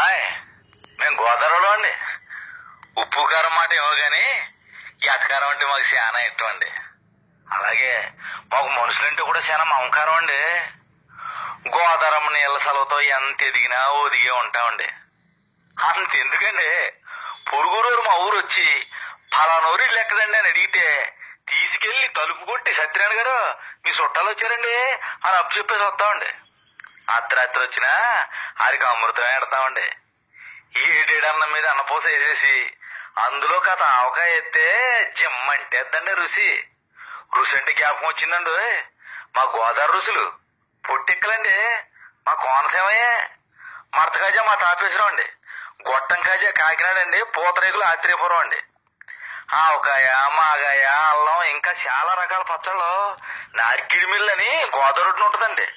ఆయ్ మేము గోదావరిలో అండి. ఉప్పు కారం మాట ఏమో గాని ఎటకారం అంటే మాకు చాలా ఇష్టం అండి. అలాగే మాకు మనుషులంటే కూడా చాలా మమకారం అండి. గోదావరమ్మ నీళ్ళ సెలవుతో ఎంత ఎదిగినా ఒదిగే ఉంటామండి. అంతెందుకండి, పొరుగురూరు మా ఊరు వచ్చి ఫలానూరు ఇల్లు ఎక్కడండి అని అడిగితే తీసుకెళ్లి తలుపు కొట్టి సత్యనారాయణ గారు మీ చుట్టాలు వచ్చారండి అని అప్పు చెప్పేసి వస్తామండి. అర్ధరాత్రి వచ్చినా ఆడికి అమృతమే ఎడతామండి. ఏడేడన్నం మీద అన్నపూస వేసేసి అందులో కథ ఆవకాయ ఎత్తే జిమ్మంటేద్దండి రుచి. రుచి అంటే జ్ఞాపకం వచ్చిందండి, మా గోదావరి రుసులు పొట్టెక్కలండి. మా కోనసీమయే. మడతకాజా మా తాపేశ్వరం అండి. గొట్టం కాజా కాకినాడ అండి. పూతరేకులు ఆత్రేయపురం అండి. ఆవకాయ, మాగాయ, అల్లం ఇంకా చాలా రకాల పచ్చళ్ళు. నార్కిడి మిల్లు అని గోదావరి రొట్టె ఉంటుందండి.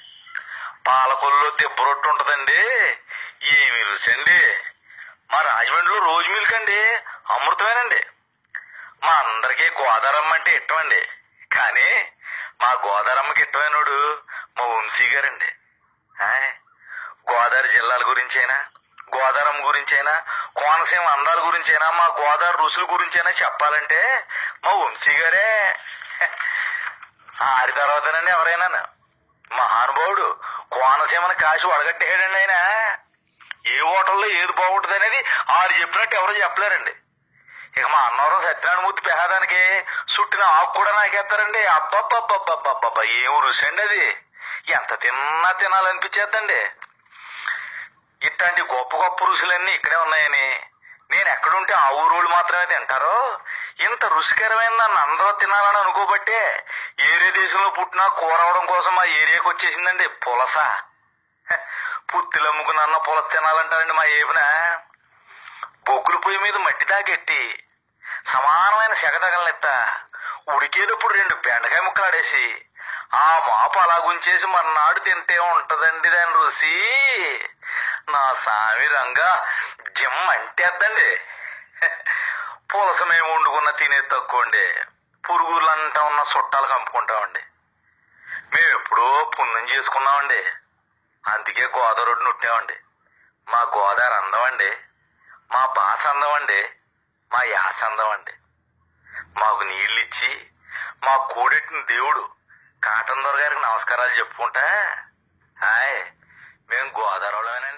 పాలకొల్లు దెబ్బ రొట్టె ఉంటుందండి. ఏమి రుచి అండి. మా రాజమండ్రిలో రోజు మిల్క్ అండి, అమృతమేనండి. మా అందరికీ గోదావరమ్మ అంటే ఇష్టం అండి. కానీ మా గోదావరమ్మకి ఇష్టమైనడు మా వంశీ గారండి. గోదావరి జిల్లాల గురించైనా, గోదావరమ్మ గురించైనా, కోనసీమ అందాల గురించైనా, మా గోదావరి రుసుల గురించైనా చెప్పాలంటే మా వంశీ గారే. ఆరి తర్వాతనండి ఎవరైనా. మహానుభావుడు కోనసీమని కాసి వడగట్టేయడండి ఆయన. ఏ హోటల్లో ఏది బాగుంటుంది అనేది ఆరు చెప్పినట్టు ఎవరో చెప్పలేరండి. ఇక మా అన్నవరం సత్యనారాయణమూర్తి పెహాదానికి చుట్టిన ఆకు కూడా నాకేస్తారండి. అబ్బబ్బబ్బబ్బబ్బబ్బ ఏం రుచి అండి అది. ఎంత తిన్నా తినాలనిపించేద్దండి. ఇట్లాంటి గొప్ప గొప్ప రుచులన్నీ ఇక్కడే ఉన్నాయని, నేను ఎక్కడుంటే ఆ ఊరోళ్ళు మాత్రమే తింటారో, ఇంత రుచికరమైన నన్ను అందరూ తినాలని అనుకోబట్టే ఏరే దేశంలో పుట్టినా కూర అవడం కోసం మా ఏరియాకి వచ్చేసిందండి పులస. పుత్తిలు అమ్ముకున్న పులస తినాలంటారండి మా ఏపున. బొగ్గుల పొయ్యి మీద మట్టి దాకెట్టి సమానమైన సెగదగలెత్త ఉడికేటప్పుడు 2 బెండకాయ ముక్కలు ఆడేసి ఆ మాపు అలా గుంచేసి మర్నాడు తింటే ఉంటదండి దాని రుచి. నా సామి రంగా జిమ్ అంటేద్దండి. పులస మేము వండుకున్న తినేది తక్కువండి. పురుగులంటా ఉన్న చుట్టాలు కంపుకుంటామండి. మేము ఎప్పుడో పుణ్యం చేసుకున్నామండి. అందుకే గోదావరి రోడ్డు నుట్టామండి. మా గోదావరి అందమండి, మా బాస అందమండి, మా యాస అందమండి. మాకు నీళ్ళిచ్చి మా కూడెట్టిన దేవుడు కాటన్ దొర గారికి నమస్కారాలు చెప్పుకుంటా మేము గోదావరిలోనేనండి.